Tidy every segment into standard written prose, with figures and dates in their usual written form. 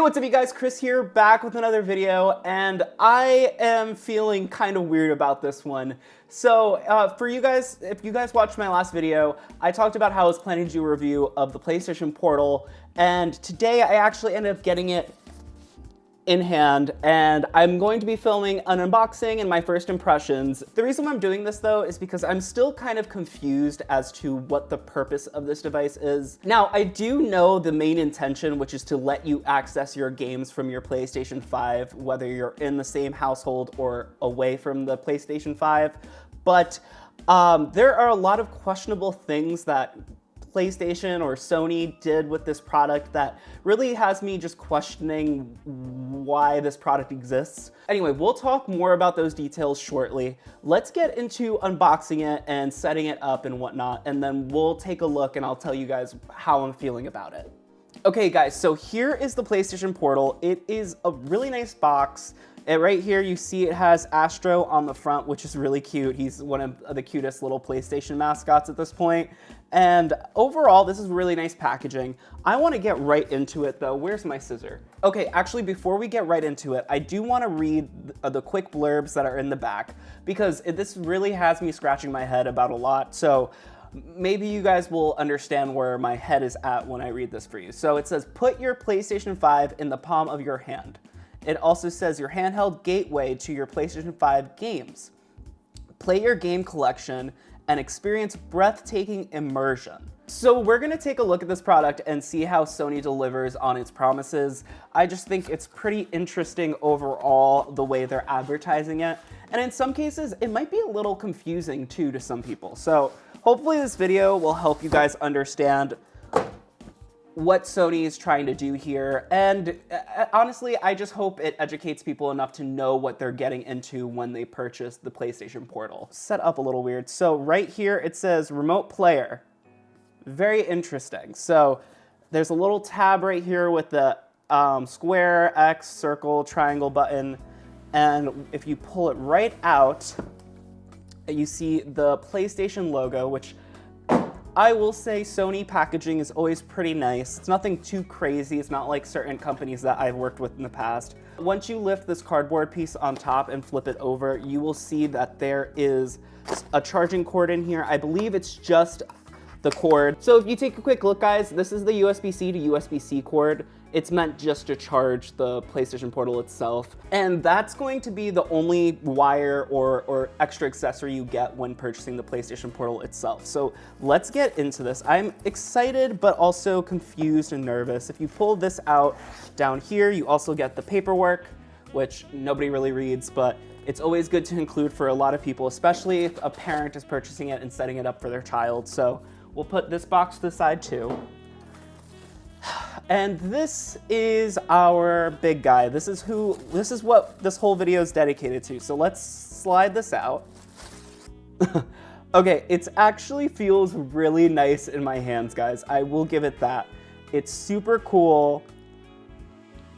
Hey, what's up you guys? Chris here, back with another video, and I am feeling kind of weird about this one. So for you guys, if you guys watched my last video, I talked about how I was planning to do a review of the PlayStation Portal, and today I actually ended up getting it in hand, and I'm going to be filming an unboxing and my first impressions. The reason why I'm doing this though is because I'm still kind of confused as to what the purpose of this device is. Now, I do know the main intention, which is to let you access your games from your PlayStation 5, whether you're in the same household or away from the PlayStation 5, but there are a lot of questionable things that PlayStation or Sony did with this product that really has me just questioning why this product exists. Anyway, we'll talk more about those details shortly. Let's get into unboxing it and setting it up and whatnot, and then we'll take a look and I'll tell you guys how I'm feeling about it. Okay guys, so here is the PlayStation Portal. It is a really nice box. Right here you see it has Astro on the front, which is really cute. He's one of the cutest little PlayStation mascots at this point. And overall, this is really nice packaging. I want to get right into it though. Where's my scissor? Okay, actually before we get right into it, I do want to read the quick blurbs that are in the back, because this really has me scratching my head about a lot. So maybe you guys will understand where my head is at when I read this for you. So it says, put your PlayStation 5 in the palm of your hand. It also says your handheld gateway to your PlayStation 5 games. Play your game collection and experience breathtaking immersion. So we're gonna take a look at this product and see how Sony delivers on its promises. I just think it's pretty interesting overall the way they're advertising it. And in some cases, it might be a little confusing too to some people. So hopefully this video will help you guys understand what Sony is trying to do here. And honestly, I just hope it educates people enough to know what they're getting into when they purchase the PlayStation Portal. Set up a little weird. So right here, it says remote player. Very interesting. So there's a little tab right here with the square, X, circle, triangle button. And if you pull it right out, you see the PlayStation logo, which I will say Sony packaging is always pretty nice. It's nothing too crazy. It's not like certain companies that I've worked with in the past. Once you lift this cardboard piece on top and flip it over, you will see that there is a charging cord in here. I believe it's just the cord. So if you take a quick look, guys, this is the USB-C to USB-C cord. It's meant just to charge the PlayStation Portal itself. And that's going to be the only wire or extra accessory you get when purchasing the PlayStation Portal itself. So let's get into this. I'm excited, but also confused and nervous. If you pull this out down here, you also get the paperwork, which nobody really reads, but it's always good to include for a lot of people, especially if a parent is purchasing it and setting it up for their child. So we'll put this box to the side too. And this is our big guy. This is what this whole video is dedicated to. So let's slide this out. Okay, it actually feels really nice in my hands, guys. I will give it that. It's super cool.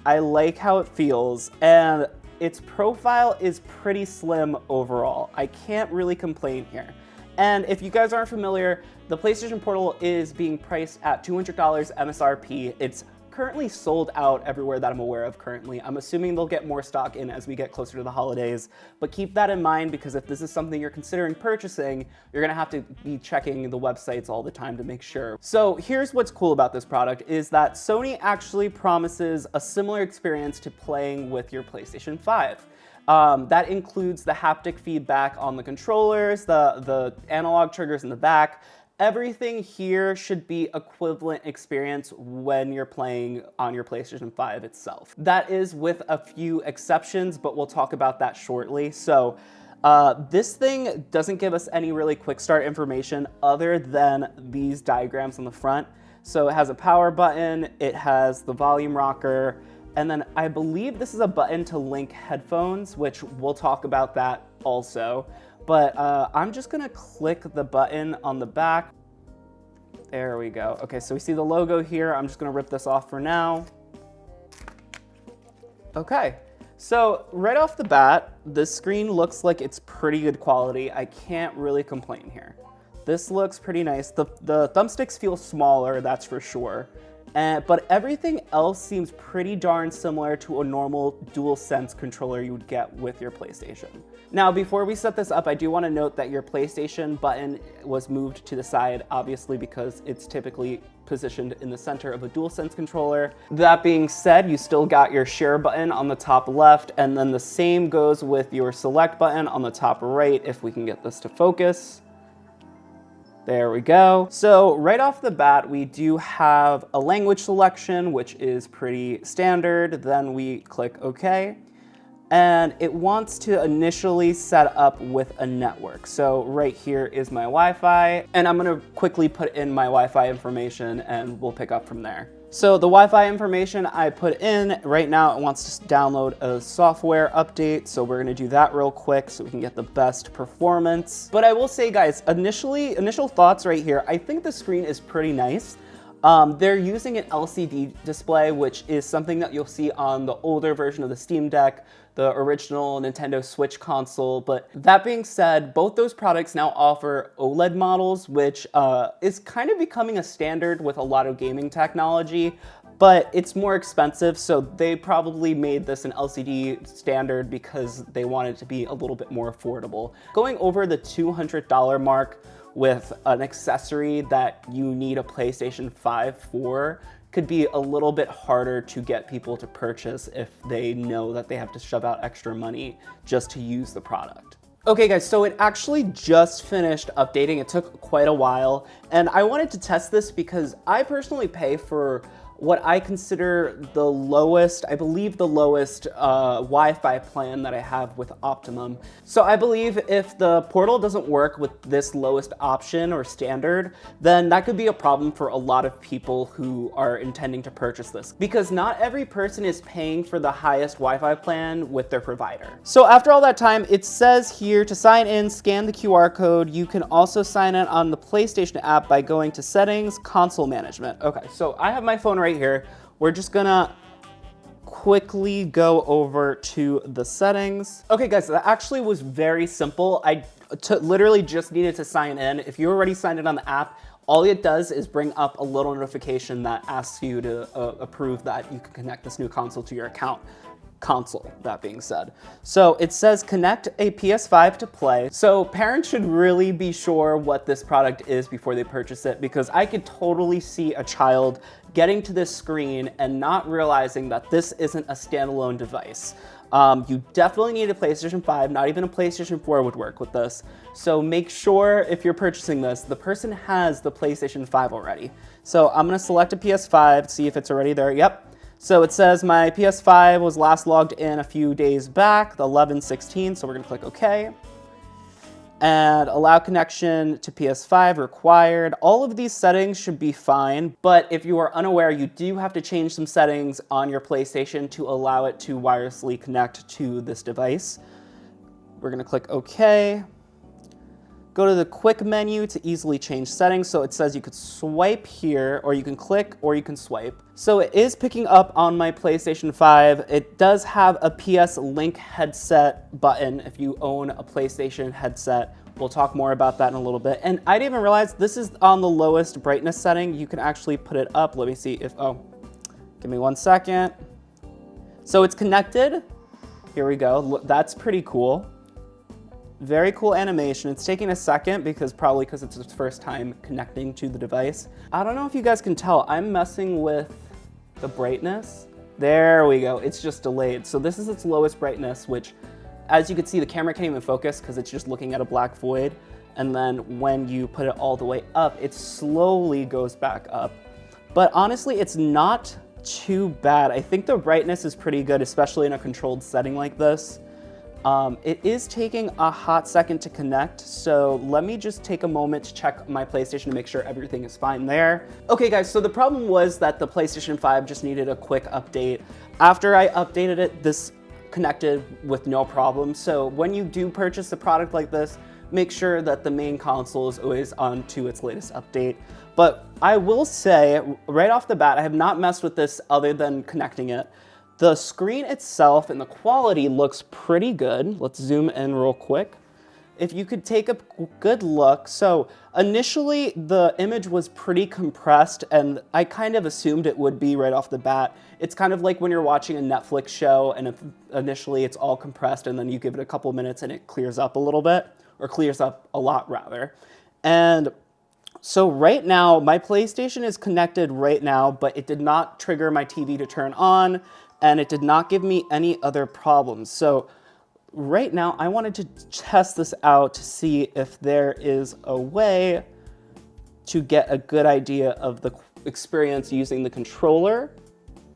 I like how it feels, and its profile is pretty slim overall. I can't really complain here. And if you guys aren't familiar, the PlayStation Portal is being priced at $200 MSRP. It's currently sold out everywhere that I'm aware of currently. I'm assuming they'll get more stock in as we get closer to the holidays, but keep that in mind, because if this is something you're considering purchasing, you're gonna have to be checking the websites all the time to make sure. So here's what's cool about this product is that Sony actually promises a similar experience to playing with your PlayStation 5. That includes the haptic feedback on the controllers, the analog triggers in the back. Everything here should be equivalent experience when you're playing on your PlayStation 5 itself. That is with a few exceptions, but we'll talk about that shortly. So this thing doesn't give us any really quick start information other than these diagrams on the front. So it has a power button, it has the volume rocker, and then I believe this is a button to link headphones, which we'll talk about that also. But I'm just gonna click the button on the back. There we go. Okay, so we see the logo here. I'm just gonna rip this off for now. Okay, so right off the bat, this screen looks like it's pretty good quality. I can't really complain here. This looks pretty nice. The thumbsticks feel smaller, that's for sure. But everything else seems pretty darn similar to a normal DualSense controller you would get with your PlayStation. Now, before we set this up, I do want to note that your PlayStation button was moved to the side, obviously because it's typically positioned in the center of a DualSense controller. That being said, you still got your share button on the top left, and then the same goes with your select button on the top right, if we can get this to focus. There we go. So right off the bat, we do have a language selection, which is pretty standard. Then we click OK. And it wants to initially set up with a network. So right here is my Wi-Fi, and I'm gonna quickly put in my Wi-Fi information and we'll pick up from there. So the Wi-Fi information I put in, right now it wants to download a software update, so we're gonna do that real quick so we can get the best performance. But I will say, guys, initial thoughts right here, I think the screen is pretty nice. They're using an LCD display, which is something that you'll see on the older version of the Steam Deck, the original Nintendo Switch console. But that being said, both those products now offer OLED models, which is kind of becoming a standard with a lot of gaming technology, but it's more expensive, so they probably made this an LCD standard because they wanted it to be a little bit more affordable. Going over the $200 mark with an accessory that you need a PlayStation 5 for could be a little bit harder to get people to purchase if they know that they have to shove out extra money just to use the product. Okay guys, so it actually just finished updating. It took quite a while, and I wanted to test this because I personally pay for what I consider the lowest, I believe the lowest Wi-Fi plan that I have with Optimum. So I believe if the portal doesn't work with this lowest option or standard, then that could be a problem for a lot of people who are intending to purchase this, because not every person is paying for the highest Wi-Fi plan with their provider. So after all that time, it says here to sign in, scan the QR code. You can also sign in on the PlayStation app by going to Settings, Console Management. Okay, so I have my phone right here. We're just gonna quickly go over to the settings. Okay guys, that actually was very simple. I literally just needed to sign in. If you're already signed in on the app, all it does is bring up a little notification that asks you to approve that you can connect this new console to your account. That being said. So it says connect a PS5 to play. So parents should really be sure what this product is before they purchase it, because I could totally see a child getting to this screen and not realizing that this isn't a standalone device. You definitely need a PlayStation 5, not even a PlayStation 4 would work with this. So make sure if you're purchasing this, the person has the PlayStation 5 already. So I'm gonna select a PS5, see if it's already there. Yep. So it says my PS5 was last logged in a few days back, the 11/16, so we're gonna click OK. And allow connection to PS5 required. All of these settings should be fine, but if you are unaware, you do have to change some settings on your PlayStation to allow it to wirelessly connect to this device. We're gonna click OK. Go to the quick menu to easily change settings. So it says you could swipe here, or you can click, or you can swipe. So it is picking up on my PlayStation 5. It does have a PS Link headset button if you own a PlayStation headset. We'll talk more about that in a little bit. And I didn't even realize this is on the lowest brightness setting. You can actually put it up. Let me see if, oh, give me 1 second. So it's connected. Here we go. That's pretty cool. Very cool animation. It's taking a second probably because it's its first time connecting to the device. I don't know if you guys can tell, I'm messing with the brightness. There we go, it's just delayed. So this is its lowest brightness, which as you can see, the camera can't even focus because it's just looking at a black void. And then when you put it all the way up, it slowly goes back up. But honestly, it's not too bad. I think the brightness is pretty good, especially in a controlled setting like this. It is taking a hot second to connect, so let me just take a moment to check my PlayStation to make sure everything is fine there. Okay guys, so the problem was that the PlayStation 5 just needed a quick update. After I updated it, this connected with no problem. So when you do purchase a product like this, make sure that the main console is always on to its latest update. But I will say, right off the bat, I have not messed with this other than connecting it. The screen itself and the quality looks pretty good. Let's zoom in real quick. if you could take a good look. So initially the image was pretty compressed, and I kind of assumed it would be right off the bat. It's kind of like when you're watching a Netflix show and if initially it's all compressed and then you give it a couple minutes and it clears up a little bit, or clears up a lot rather. And so right now my PlayStation is connected right now, but it did not trigger my TV to turn on, and it did not give me any other problems. So right now, I wanted to test this out to see if there is a way to get a good idea of the experience using the controller.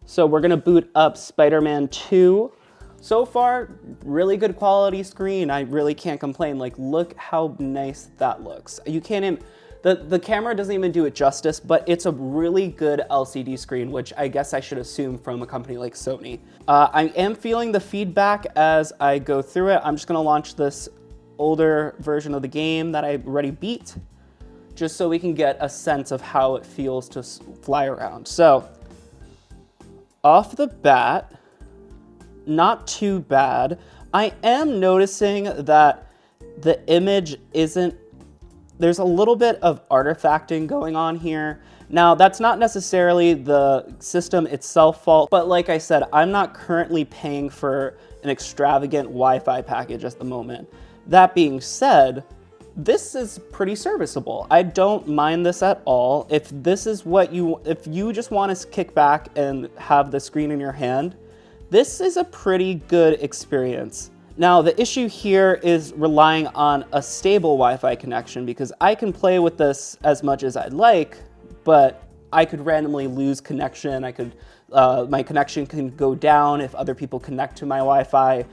So we're gonna boot up Spider-Man 2. So far, really good quality screen. I really can't complain. Like, look how nice that looks. You can't even, the camera doesn't even do it justice, but it's a really good LCD screen, which I guess I should assume from a company like Sony. I am feeling the feedback as I go through it. I'm just gonna launch this older version of the game that I already beat, just so we can get a sense of how it feels to fly around. So, off the bat, not too bad. I am noticing that the image isn't, there's a little bit of artifacting going on here. Now, that's not necessarily the system itself fault, but like I said, I'm not currently paying for an extravagant Wi-Fi package at the moment. That being said, this is pretty serviceable. I don't mind this at all. If this is what if you just want to kick back and have the screen in your hand, this is a pretty good experience. Now, the issue here is relying on a stable Wi-Fi connection, because I can play with this as much as I'd like, but I could randomly lose connection. My connection can go down if other people connect to my Wi-Fi.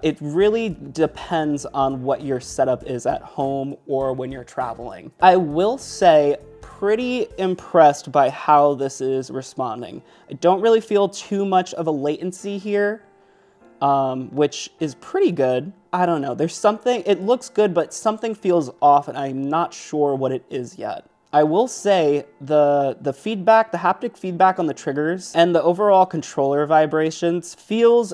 It really depends on what your setup is at home or when you're traveling. I will say, pretty impressed by how this is responding. I don't really feel too much of a latency here, which is pretty good. I don't know, there's something, it looks good, but something feels off and I'm not sure what it is yet. I will say the feedback, the haptic feedback on the triggers and the overall controller vibrations feels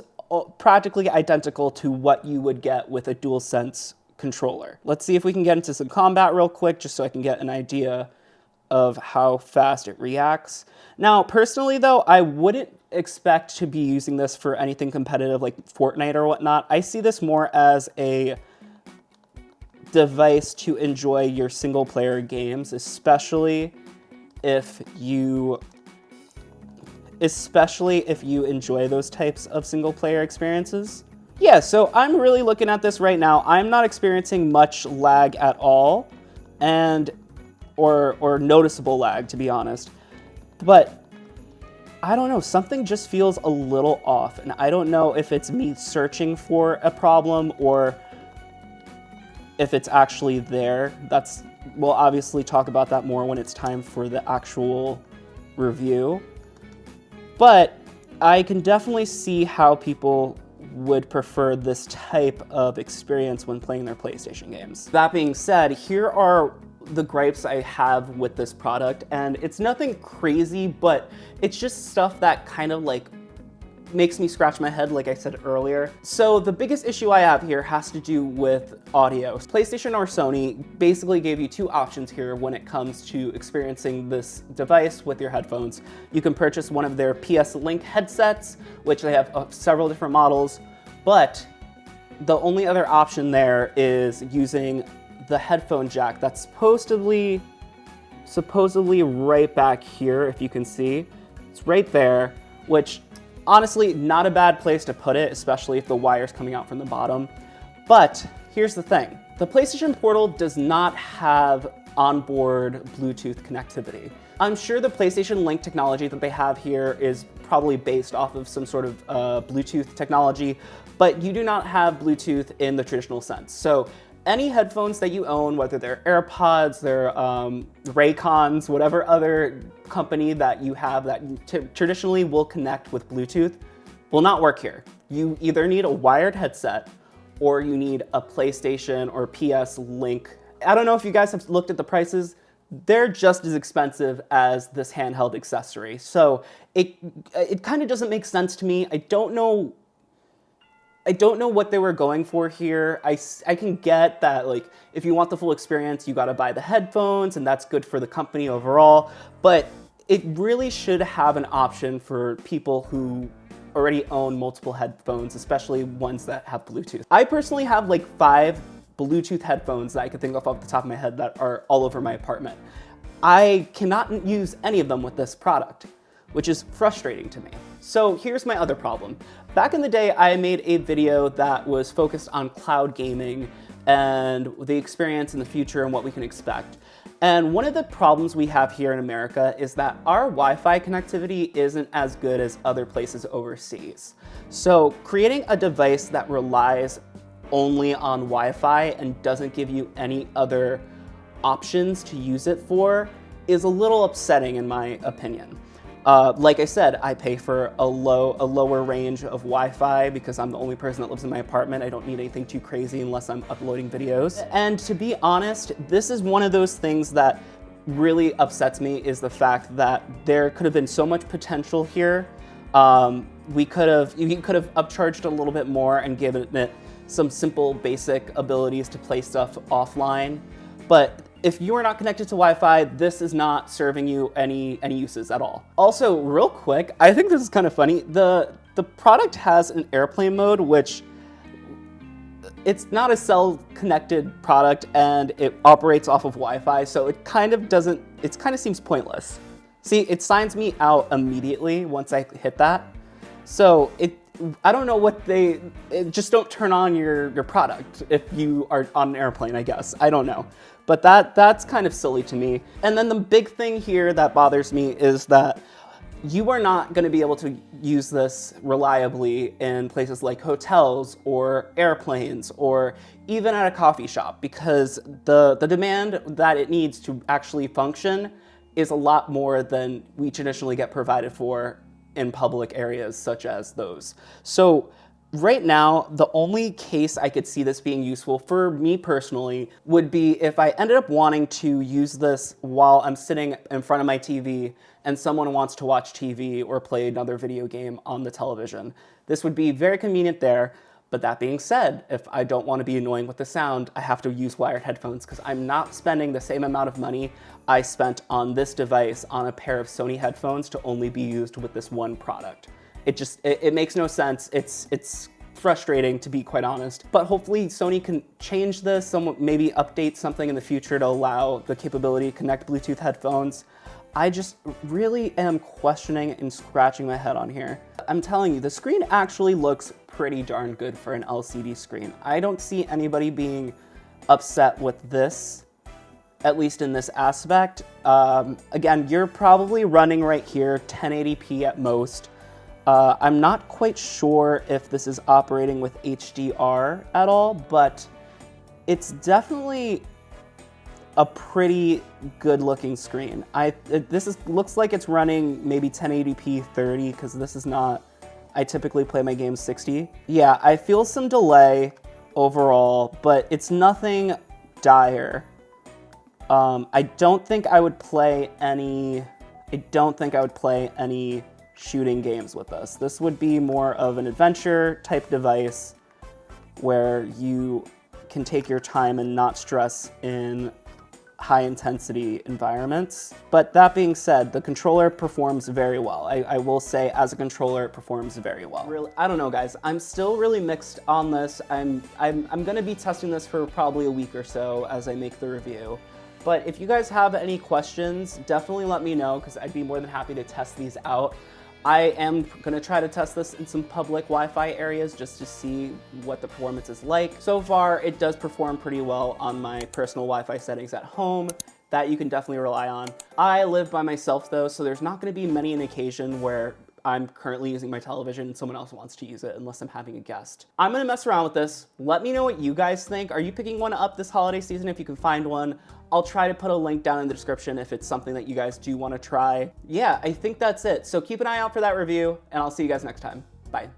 practically identical to what you would get with a DualSense controller. Let's see if we can get into some combat real quick, just so I can get an idea of how fast it reacts. Now, personally though, I wouldn't expect to be using this for anything competitive like Fortnite or whatnot. I see this more as a device to enjoy your single player games, especially if you enjoy those types of single player experiences. Yeah, so I'm really looking at this right now. I'm not experiencing much lag at all, or noticeable lag, to be honest. But I don't know, something just feels a little off, and I don't know if it's me searching for a problem or if it's actually there. We'll obviously talk about that more when it's time for the actual review. But I can definitely see how people would prefer this type of experience when playing their PlayStation games. That being said, here are the gripes I have with this product, and it's nothing crazy, but it's just stuff that kind of like makes me scratch my head, like I said earlier. So the biggest issue I have here has to do with audio. PlayStation or Sony basically gave you two options here when it comes to experiencing this device with your headphones. You can purchase one of their PS Link headsets, which they have several different models, but the only other option there is using the headphone jack that's supposedly right back here, if you can see. It's right there, which honestly, not a bad place to put it, especially if the wire's coming out from the bottom. But here's the thing. The PlayStation Portal does not have onboard Bluetooth connectivity. I'm sure the PlayStation Link technology that they have here is probably based off of some sort of Bluetooth technology, but you do not have Bluetooth in the traditional sense. So any headphones that you own, whether they're AirPods, they're Raycons, whatever other company that you have that traditionally will connect with Bluetooth, will not work here. You either need a wired headset or you need a PlayStation or PS Link. I don't know if you guys have looked at the prices. They're just as expensive as this handheld accessory. So it kind of doesn't make sense to me. I don't know I don't know what they were going for here. I can get that, like, if you want the full experience, you gotta buy the headphones, and that's good for the company overall, but it really should have an option for people who already own multiple headphones, especially ones that have Bluetooth. I personally have like 5 Bluetooth headphones that I could think of off the top of my head that are all over my apartment. I cannot use any of them with this product, which is frustrating to me. So here's my other problem. Back in the day, I made a video that was focused on cloud gaming and the experience in the future and what we can expect. And one of the problems we have here in America is that our Wi-Fi connectivity isn't as good as other places overseas. So creating a device that relies only on Wi-Fi and doesn't give you any other options to use it for is a little upsetting in my opinion. Like I said, I pay for a lower range of Wi-Fi because I'm the only person that lives in my apartment. I don't need anything too crazy unless I'm uploading videos. And to be honest, this is one of those things that really upsets me, is the fact that there could have been so much potential here. You could have upcharged a little bit more and given it some simple basic abilities to play stuff offline. But if you are not connected to Wi-Fi, this is not serving you any uses at all. Also, real quick, I think this is kind of funny. The product has an airplane mode, which it's not a cell-connected product, and it operates off of Wi-Fi, so it kind of seems pointless. See, it signs me out immediately once I hit that. So I don't know what just don't turn on your product if you are on an airplane, I guess. I don't know. But that's kind of silly to me. And then the big thing here that bothers me is that you are not going to be able to use this reliably in places like hotels or airplanes or even at a coffee shop, because the demand that it needs to actually function is a lot more than we traditionally get provided for in public areas such as those. So right now, the only case I could see this being useful for me personally would be if I ended up wanting to use this while I'm sitting in front of my TV and someone wants to watch TV or play another video game on the television. This would be very convenient there. But that being said, if I don't want to be annoying with the sound, I have to use wired headphones because I'm not spending the same amount of money I spent on this device on a pair of Sony headphones to only be used with this one product. It makes no sense. It's frustrating, to be quite honest. But hopefully Sony can change this, maybe update something in the future to allow the capability to connect Bluetooth headphones. I just really am questioning and scratching my head on here. I'm telling you, the screen actually looks pretty darn good for an LCD screen. I don't see anybody being upset with this, at least in this aspect. Again, you're probably running right here, 1080p at most. I'm not quite sure if this is operating with HDR at all, but it's definitely a pretty good looking screen. Looks like it's running maybe 1080p 30, because this is not, I typically play my games 60. Yeah, I feel some delay overall, but it's nothing dire. I don't think I would play any shooting games with this. This would be more of an adventure type device where you can take your time and not stress in high intensity environments. But that being said, the controller performs very well. I will say, as a controller, it performs very well. Really, I don't know, guys. I'm still really mixed on this. I'm gonna be testing this for probably a week or so as I make the review. But if you guys have any questions, definitely let me know, because I'd be more than happy to test these out. I am gonna try to test this in some public Wi-Fi areas just to see what the performance is like. So far, it does perform pretty well on my personal Wi-Fi settings at home. That you can definitely rely on. I live by myself though, so there's not gonna be many an occasion where I'm currently using my television and someone else wants to use it unless I'm having a guest. I'm gonna mess around with this. Let me know what you guys think. Are you picking one up this holiday season if you can find one? I'll try to put a link down in the description if it's something that you guys do wanna try. Yeah, I think that's it. So keep an eye out for that review, and I'll see you guys next time. Bye.